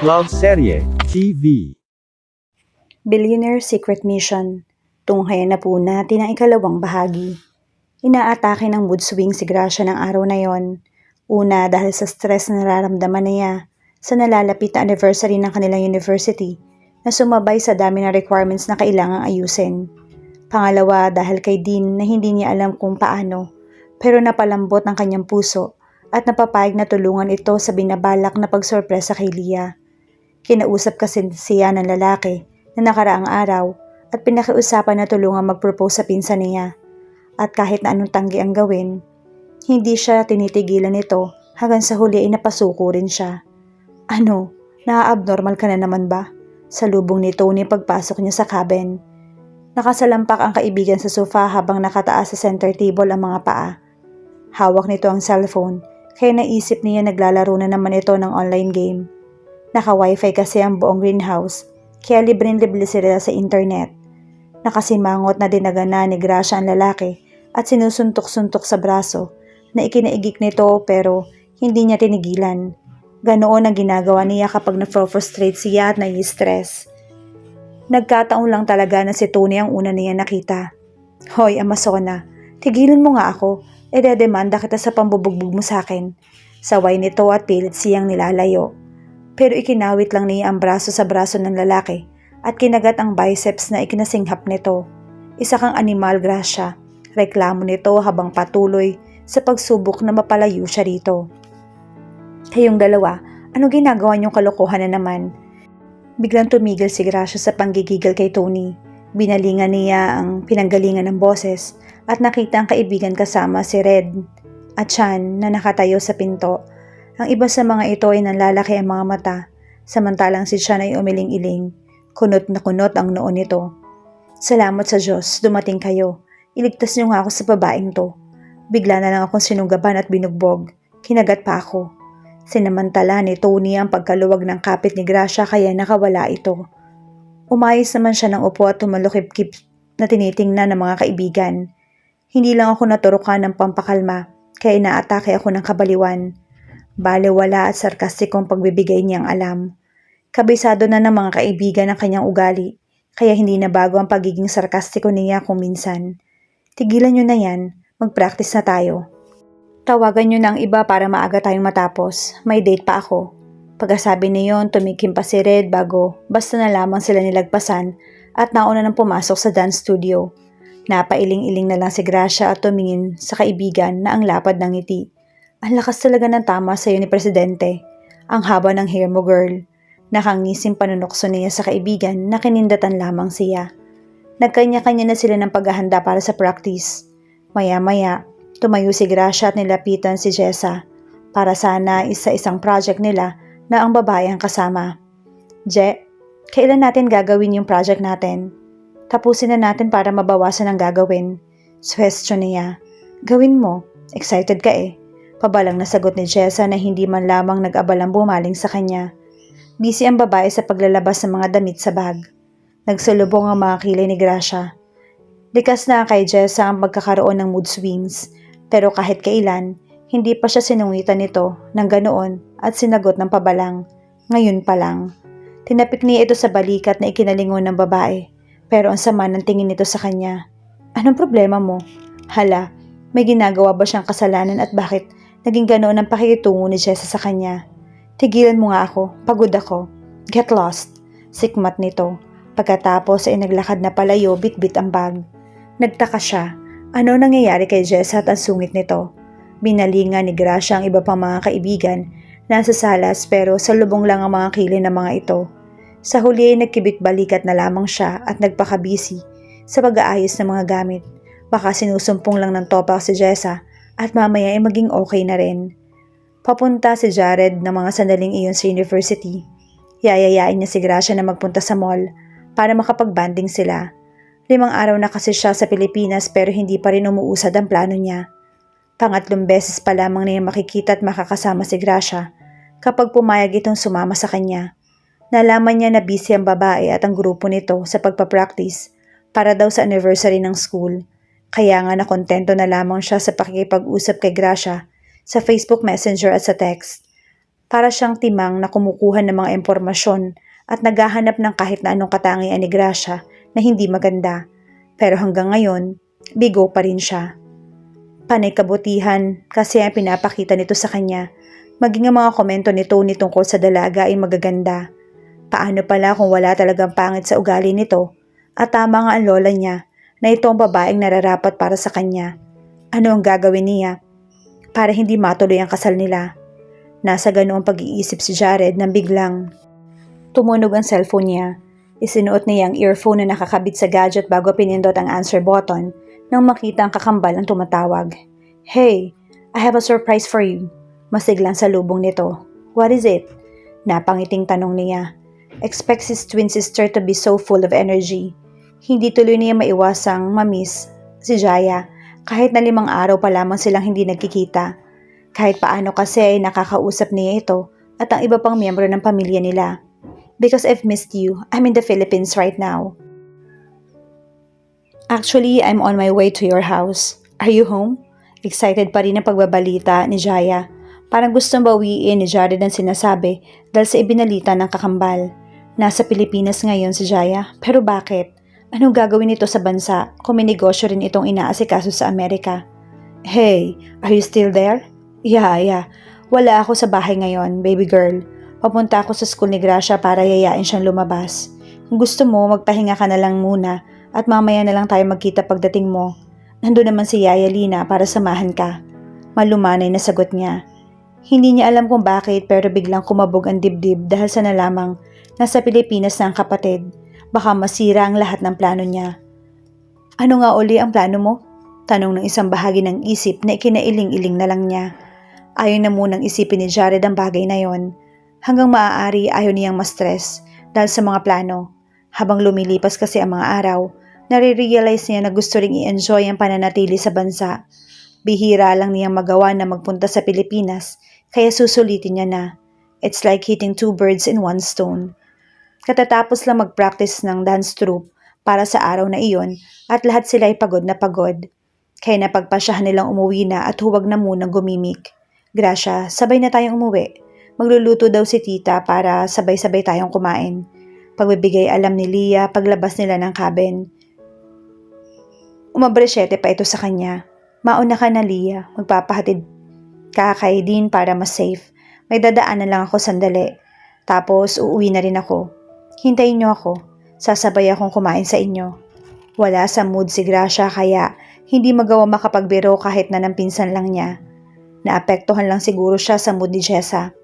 Love Serye TV. Billionaire Secret Mission. Tunghayan na po natin ang ikalawang bahagi. Inaatake ng mood swing si Gracia ng araw na yon. Una dahil sa stress na nararamdaman niya sa nalalapit na anniversary ng kanilang university na sumabay sa dami ng requirements na kailangang ayusin. Pangalawa dahil kay Dean na hindi niya alam kung paano pero napalambot ng kanyang puso at napapayag na tulungan ito sa binabalak na pagsorpresa kay Leah. Kinausap kasi siya ng lalaki na nakaraang araw at pinakiusapan na tulungan mag-propose sa pinsan niya. At kahit na anong tanggi ang gawin, hindi siya tinitigilan nito hanggang sa huli ay napasuko rin siya. Ano, naa-abnormal ka na naman ba? Salubong ni Tony pagpasok niya sa cabin. Nakasalampak ang kaibigan sa sofa habang nakataas sa center table ang mga paa. Hawak nito ang cellphone kaya naisip niya naglalaro na naman ito ng online game. Naka-wifi kasi ang buong greenhouse, kaya libre-libre sila sa internet. Nakasimangot na dinagana ni Gracia ang lalaki at sinusuntok-suntok sa braso na ikinaigik nito pero hindi niya tinigilan. Ganoon ang ginagawa niya kapag na-frustrate siya at nai-stress. Nagkataon lang talaga na si Tony ang una niya nakita. Hoy, Amazona, tigilan mo nga ako, idedemanda kita sa pambubugbog mo sa akin. Saway nito at pilit siyang nilalayo. Pero ikinawit lang niya ang braso sa braso ng lalaki at kinagat ang biceps na ikinasinghap nito. Isa kang animal, Gracia. Reklamo nito habang patuloy sa pagsubok na mapalayo siya rito. Kayong dalawa, ano ginagawa niyong kalokohan na naman? Biglang tumigil si Gracia sa panggigigil kay Tony. Binalingan niya ang pinanggalingan ng boses at nakita ang kaibigan kasama si Red at Chan na nakatayo sa pinto. Ang iba sa mga ito ay nanlalaki ang mga mata, samantalang si Chan ay umiling-iling. Kunot na kunot ang noon nito. Salamat sa Diyos, dumating kayo. Iligtas niyo nga ako sa babaeng to. Bigla na lang akong sinunggaban at binugbog. Kinagat pa ako. Sinamantala ni Tony ang pagkaluwag ng kapit ni Gracia kaya nakawala ito. Umayos naman siya ng upo at tumalukip-kip na tinitingnan ng mga kaibigan. Hindi lang ako naturukan ng pampakalma, kaya inaatake ako ng kabaliwan. Balewala at sarkastikong pagbibigay niyang alam. Kabisado na ng mga kaibigan ang kanyang ugali, kaya hindi na bago ang pagiging sarkastiko niya kung minsan. Tigilan niyo na yan, mag-practice na tayo. Tawagan niyo na ang iba para maaga tayong matapos, may date pa ako. Pagkasabi niyon, tumikim pa si Red bago basta na lamang sila nilagpasan at nauna nang pumasok sa dance studio. Napailing-iling na lang si Gracia at tumingin sa kaibigan na ang lapad ng ngiti. Ang lakas talaga ng tama sa'yo ni Presidente. Ang haba ng hair mo, girl. Nakangising panunokso niya sa kaibigan na kinindatan lamang siya. Nagkanya-kanya na sila ng paghahanda para sa practice. Maya-maya, tumayo si Gracia at nilapitan si Jessa para sana isa-isang project nila na ang babae ang kasama. Je, kailan natin gagawin yung project natin? Tapusin na natin para mabawasan ang gagawin. Suwestyon niya. Gawin mo. Excited ka eh. Pabalang na sagot ni Jessa na hindi man lamang nag-abalang bumaling sa kanya. Busy ang babae sa paglalabas ng mga damit sa bag. Nagsalubong ang mga kilay ni Gracia. Likas na kay Jessa ang pagkakaroon ng mood swings, pero kahit kailan, hindi pa siya sinungitan nito ng ganoon at sinagot ng pabalang. Ngayon pa lang. Tinapik niya ito sa balikat na ikinalingon ng babae, pero ang sama ng tingin nito sa kanya. Anong problema mo? Hala, may ginagawa ba siyang kasalanan at bakit naging ganoon ang pakikitungo ni Jessa sa kanya? Tigilan mo nga ako, pagod ako. Get lost. Sikmat nito. Pagkatapos ay naglakad na palayo bit-bit ang bag. Nagtaka siya. Ano nangyayari kay Jessa at ang sungit nito? Binalingan ni Gracia ang iba pang mga kaibigan. Nasa salas pero salubong lang ang mga kilay ng mga ito. Sa huli ay nagkibit-balikat na lamang siya at nagpakabisi sa pag-aayos ng mga gamit. Baka sinusumpong lang ng topak si Jessa at mamaya ay maging okay na rin. Papunta si Jared ng mga sandaling iyon sa university. Yayayain niya si Gracia na magpunta sa mall para makapag-banding sila. 5 araw na kasi siya sa Pilipinas pero hindi pa rin umuusad ang plano niya. Pangatlong beses pa lamang niya makikita at makakasama si Gracia kapag pumayag itong sumama sa kanya. Nalaman niya na busy ang babae at ang grupo nito sa pagpapractice para daw sa anniversary ng school. Kaya nga nakontento na lamang siya sa pakikipag-usap kay Gracia sa Facebook Messenger at sa text. Para siyang timang na kumukuha ng mga impormasyon at naghahanap ng kahit na anong katangian ni Gracia na hindi maganda. Pero hanggang ngayon, bigo pa rin siya. Panay kabutihan kasi ang pinapakita nito sa kanya. Maging ang mga komento ni Tony tungkol sa dalaga ay magaganda. Paano pala kung wala talagang pangit sa ugali nito at tama nga ang lola niya na ito ang babaeng nararapat para sa kanya. Ano ang gagawin niya para hindi matuloy ang kasal nila? Nasa ganoong pag-iisip si Jared nang biglang tumunog ang cellphone niya. Isinuot niya ang earphone na nakakabit sa gadget bago pinindot ang answer button nang makita ang kakambal ang tumatawag. "Hey, I have a surprise for you." Masiglang salubong nito. "What is it?" Napangiting tanong niya. Expects his twin sister to be so full of energy. Hindi tuloy niya maiwasang mamiss si Jaya kahit na 5 araw pa lamang silang hindi nagkikita. Kahit paano kasi ay nakakausap niya ito at ang iba pang miyembro ng pamilya nila. "Because I've missed you, I'm in the Philippines right now. Actually, I'm on my way to your house. Are you home?" Excited pa rin ang pagbabalita ni Jaya. Parang gustong bawiin ni Jared ang sinasabi dahil sa ibinalita ng kakambal. Nasa Pilipinas ngayon si Jaya, pero bakit? Anong gagawin nito sa bansa kung may negosyo rin itong inaasikaso sa Amerika? "Hey, are you still there?" Yeah. Wala ako sa bahay ngayon, baby girl. Papunta ako sa school ni Gracia para yayain siyang lumabas. Kung gusto mo, magpahinga ka na lang muna at mamaya na lang tayo magkita pagdating mo. Nandun naman si Yaya Lina para samahan ka. Malumanay na sagot niya. Hindi niya alam kung bakit pero biglang kumabog ang dibdib dahil sa nalamang nasa Pilipinas na ang kapatid. Baka masira ang lahat ng plano niya. "Ano nga uli ang plano mo?" Tanong ng isang bahagi ng isip na ikinailing-iling na lang niya. Ayaw na munang isipin ni Jared ang bagay na yon. Hanggang maaari ayaw niyang ma-stress dahil sa mga plano. Habang lumilipas kasi ang mga araw, nare-realize niya na gusto ring i-enjoy ang pananatili sa bansa. Bihira lang niyang magawa na magpunta sa Pilipinas, kaya susulitin niya na. It's like hitting 2 birds in 1 stone. Katatapos lang mag-practice ng dance troupe para sa araw na iyon at lahat sila ay pagod na pagod. Kaya napagpasyahan nilang umuwi na at huwag na munang gumimik. "Gracia, sabay na tayong umuwi. Magluluto daw si tita para sabay-sabay tayong kumain." Pagbibigay alam ni Leah paglabas nila ng cabin. Umabresyete pa ito sa kanya. "Mauna ka na, Leah. Magpapahatid ka kay Dean para mas safe. May dadaanan lang ako sandali. Tapos uuwi na rin ako. Hintayin niyo ako. Sasabay akong kumain sa inyo." Wala sa mood si Gracia kaya hindi magawa makapagbiro kahit na ng pinsan lang niya. Naapektuhan lang siguro siya sa mood ni Jessa.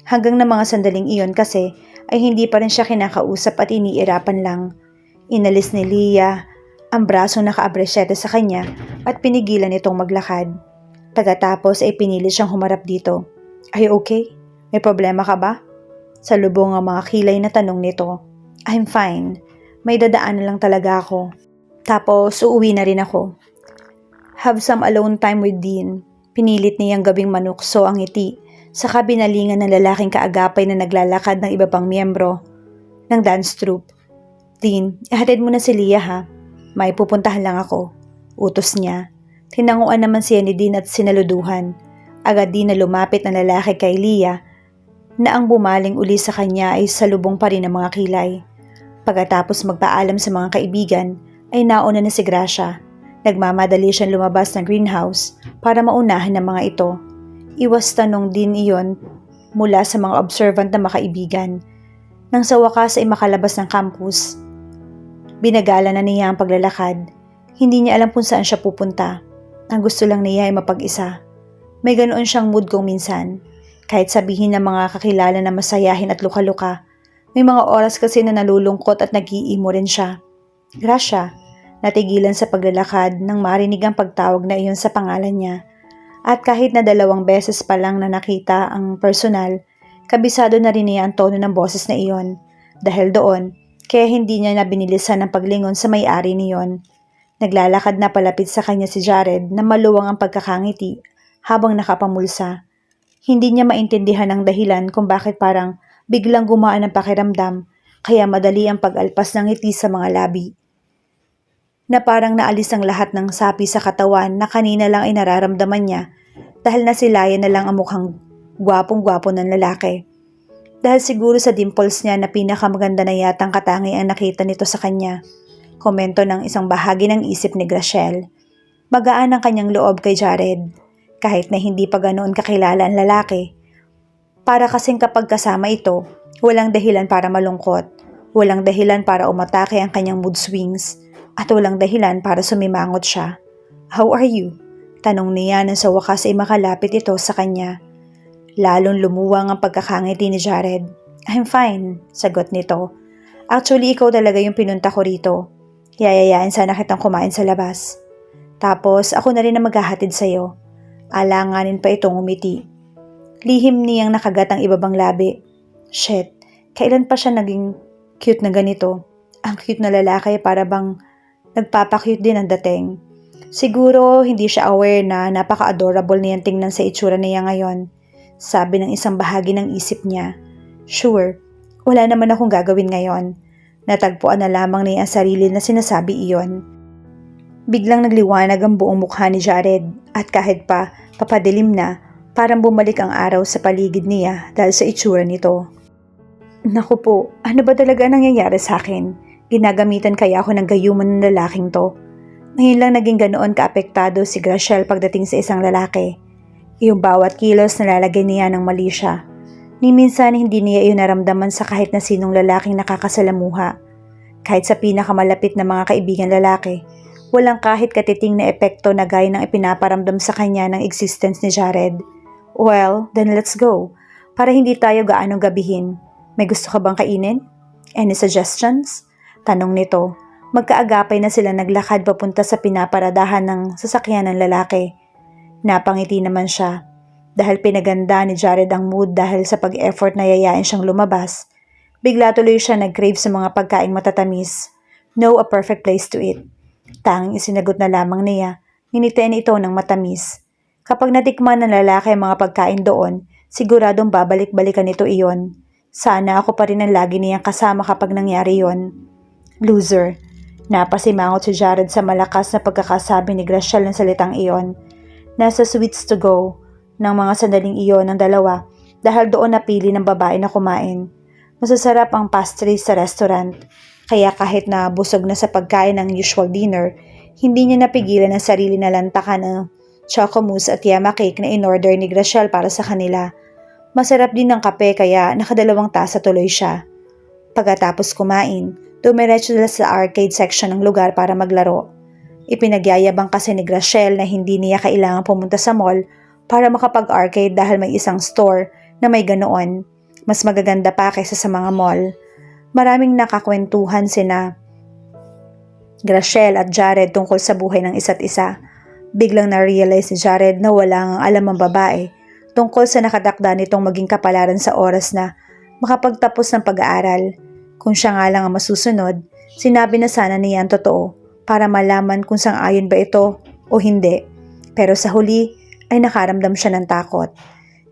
Hanggang na mga sandaling iyon kasi ay hindi pa rin siya kinakausap at iniirapan lang. Inalis ni Leah ang braso na kaabresyete sa kanya at pinigilan itong maglakad. Pagkatapos ay pinili siyang humarap dito. "Are you okay? May problema ka ba?" Salubong ang mga kilay na tanong nito. "I'm fine. May dadaanan lang talaga ako. Tapos uuwi na rin ako. Have some alone time with Dean." Pinilit niyang gabing manukso ang ngiti sa kabinalingan ng lalaking kaagapay na naglalakad ng iba pang miyembro ng dance troupe. "Dean, ihatid mo na si Leah ha. May pupuntahan lang ako." Utos niya. Tinanguan naman siya ni Dean at sinaluduhan. Agad din na lumapit ang lalaki kay Leah na ang bumaling uli sa kanya ay salubong pa rin ang mga kilay. Pagkatapos magpaalam sa mga kaibigan ay nauna na si Gracia. Nagmamadali siyang lumabas ng greenhouse para maunahan ng mga ito. Iwas tanong din iyon mula sa mga observant na makaibigan. Nang sa wakas ay makalabas ng campus, binagala na niya ang paglalakad. Hindi niya alam kung saan siya pupunta. Ang gusto lang niya ay mapag-isa. May ganoon siyang mood kung minsan. Kahit sabihin ng mga kakilala na masayahin at luka-luka, may mga oras kasi na nalulungkot at nag-iimo rin siya. "Gracia." Natigilan sa paglalakad nang marinig ang pagtawag na iyon sa pangalan niya. At kahit na 2 beses pa lang na nakita ang personal, kabisado na rin niya ang tono ng boses na iyon. Dahil doon, kaya hindi niya na binilisan ang paglingon sa may-ari niyon. Naglalakad na palapit sa kanya si Jared na maluwang ang pagkakangiti habang nakapamulsa. Hindi niya maintindihan ang dahilan kung bakit parang biglang gumaan ang pakiramdam kaya madali ang pag-alpas ng ngiti sa mga labi. Na parang naalis ang lahat ng sapi sa katawan na kanina lang ay nararamdaman niya dahil nasilayan na lang ang mukhang gwapong-gwapo ng lalaki. Dahil siguro sa dimples niya na pinakamaganda na yatang katangi ang nakita nito sa kanya. Komento ng isang bahagi ng isip ni Graciel. Magaan ang kanyang loob kay Jared. Kahit na hindi pa ganoon kakilala ang lalaki. Para kasing kapag kasama ito, walang dahilan para malungkot. Walang dahilan para umatake ang kanyang mood swings. At walang dahilan para sumimangot siya. "How are you?" Tanong niya nang sa wakas ay makalapit ito sa kanya. Lalong lumuwang ang pagkakangiti ni Jared. "I'm fine," sagot nito. "Actually, ikaw talaga yung pinunta ko rito. Yayayain sana kitang kumain sa labas. Tapos ako na rin na maghahatid sa'yo." Alanganin pa itong umiti. Lihim niyang nakagat ang ibabang labi. Shit, kailan pa siya naging cute na ganito? Ang cute na lalaki para bang nagpapakute din ang dating. Siguro hindi siya aware na napaka-adorable niyang tingnan sa itsura niya ngayon. Sabi ng isang bahagi ng isip niya. Sure, wala naman akong gagawin ngayon. Natagpuan na lamang niya ang sarili na sinasabi iyon. Biglang nagliwanag ang buong mukha ni Jared at kahit pa papadilim na, parang bumalik ang araw sa paligid niya dahil sa itsura nito. Naku po, ano ba talaga nangyayari sa akin? Ginagamitan kaya ako ng gayuman ng lalaking to? Ngayon lang naging ganoon kaapektado si Graciel pagdating sa isang lalaki. Yung bawat kilos nalalagay niya ng mali siya. Ni minsan hindi niya iyon naramdaman sa kahit na sinong lalaking nakakasalamuha. Kahit sa pinakamalapit na mga kaibigan lalaki, walang kahit katiting na epekto na gaya ng ipinaparamdam sa kanya ng existence ni Jared. Well, then let's go. Para hindi tayo gaanong gabihin. May gusto ka bang kainin? Any suggestions? Tanong nito. Magkaagapay na sila naglakad papunta sa pinaparadahan ng sasakyan ng lalaki. Napangiti naman siya. Dahil pinaganda ni Jared ang mood dahil sa pag-effort na yayain siyang lumabas, bigla tuloy siya nag-crave sa mga pagkaing matatamis. Know a perfect place to eat. Tanging isinagot na lamang niya, nginitiin ito ng matamis. Kapag natikman ng lalaki ang mga pagkain doon, siguradong babalik-balikan nito iyon. Sana ako pa rin ang lagi niyang kasama kapag nangyari yon. Loser. Napasimangot si Jared sa malakas na pagkakasabi ni Graciel ng salitang iyon. Nasa sweets to go ng mga sandaling iyon ng dalawa dahil doon napili ng babae na kumain. Masasarap ang pastries sa restaurant, kaya kahit na busog na sa pagkain ng usual dinner, hindi niya napigilan ang sarili na lantakan ng choco mousse at yama cake na in-order ni Graciel para sa kanila. Masarap din ang kape kaya nakadalawang tasa tuloy siya. Pagkatapos kumain, dumiretso sila sa arcade section ng lugar para maglaro. Ipinagyayabang kasi ni Graciel na hindi niya kailangan pumunta sa mall para makapag-arcade dahil may isang store na may ganoon. Mas magaganda pa kaysa sa mga mall. Maraming nakakwentuhan sina Graciel at Jared tungkol sa buhay ng isa't isa. Biglang na-realize ni Jared na wala ngang alam ang babae tungkol sa nakatakda nitong maging kapalaran sa oras na makapagtapos ng pag-aaral. Kung siya nga lang ang masusunod, sinabi na sana niya ang totoo para malaman kung sang-ayon ba ito o hindi. Pero sa huli ay nakaramdam siya ng takot.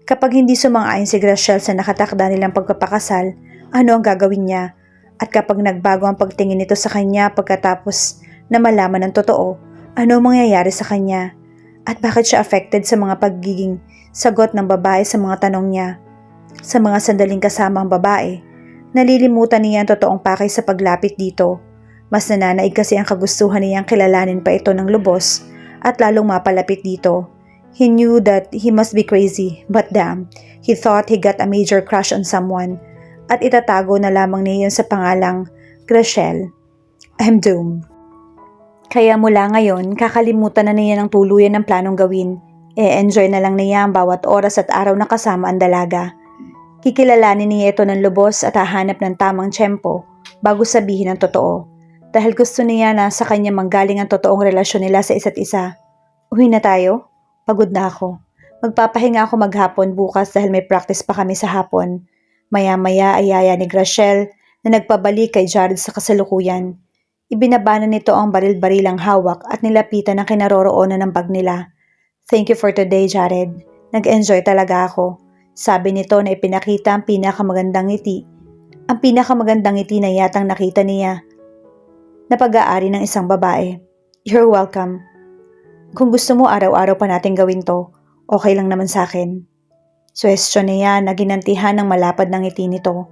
Kapag hindi sumang-ayon si Graciel sa nakatakda nilang pagpapakasal, ano ang gagawin niya? At kapag nagbago ang pagtingin nito sa kanya pagkatapos na malaman ng totoo, ano ang mangyayari sa kanya? At bakit siya affected sa mga pagiging sagot ng babae sa mga tanong niya? Sa mga sandaling kasama ang babae, nalilimutan niya ang totoong pakay sa paglapit dito. Mas nananaig kasi ang kagustuhan niyang kilalanin pa ito ng lubos at lalong mapalapit dito. He knew that he must be crazy, but damn, he thought he got a major crush on someone at itatago na lamang niya yun sa pangalang Graciel. I'm doomed. Kaya mula ngayon, kakalimutan na niya ng tuluyan ng planong gawin. E-enjoy na lang niya ang bawat oras at araw na kasama ang dalaga. Kikilalanin niya ito ng lubos at hahanap ng tamang tiyempo bago sabihin ang totoo. Dahil gusto niya na sa kanya manggaling ang totoong relasyon nila sa isa't isa. Uwi na tayo? Pagod na ako. Magpapahinga ako maghapon bukas dahil may practice pa kami sa hapon. Maya-maya ay yaya ni Graciel na nagpabalik kay Jared sa kasalukuyan. Ibinabana nito ang baril-barilang hawak at nilapitan ang kinaroroonan ng bag nila. Thank you for today, Jared. Nag-enjoy talaga ako. Sabi nito na ipinakita ang pinakamagandang ngiti. Ang pinakamagandang ngiti na yatang nakita niya na pag-aari ng isang babae. You're welcome. Kung gusto mo araw-araw pa natin gawin to, okay lang naman sa akin. Suwestyon niya na ginantihan ng malapad ng ngiti nito.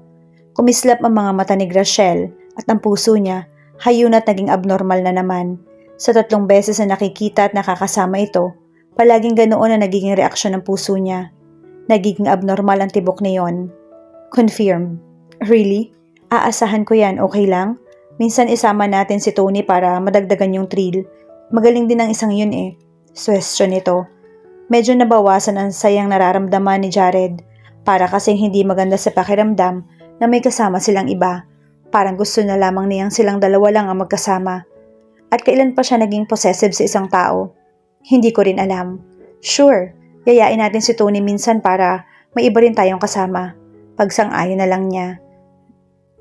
Kumislap ang mga mata ni Graciel at ang puso niya hayun at naging abnormal na naman. Sa 3 beses na nakikita at nakakasama ito, palaging ganoon na nagiging reaksyon ng puso niya. Nagiging abnormal ang tibok niyon. Confirmed. Really? Aasahan ko yan, okay lang? Minsan isama natin si Tony para madagdagan yung thrill. Magaling din ang isang yun eh. Suwestyon nito. Medyo nabawasan ang sayang nararamdaman ni Jared. Para kasing hindi maganda sa pakiramdam na may kasama silang iba. Parang gusto na lamang niyang silang dalawa lang ang magkasama. At kailan pa siya naging possessive sa isang tao? Hindi ko rin alam. Sure, yayain natin si Tony minsan para may iba rin tayong kasama. Pagsang-ayon na lang niya.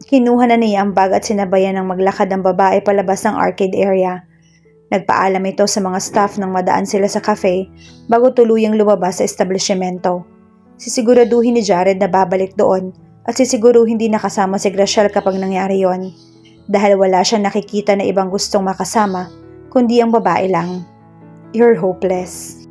Kinuha na niya ang bag at sinabayan ng maglakad ang babae palabas ng arcade area. Nagpaalam ito sa mga staff nang madaan sila sa cafe bago tuluyang lumabas sa establishmento. Sisiguraduhin ni Jared na babalik doon at sisiguruhin hindi nakasama si Graciel kapag nangyari yon. Dahil wala siyang nakikita na ibang gustong makasama kundi ang babae lang. You're hopeless.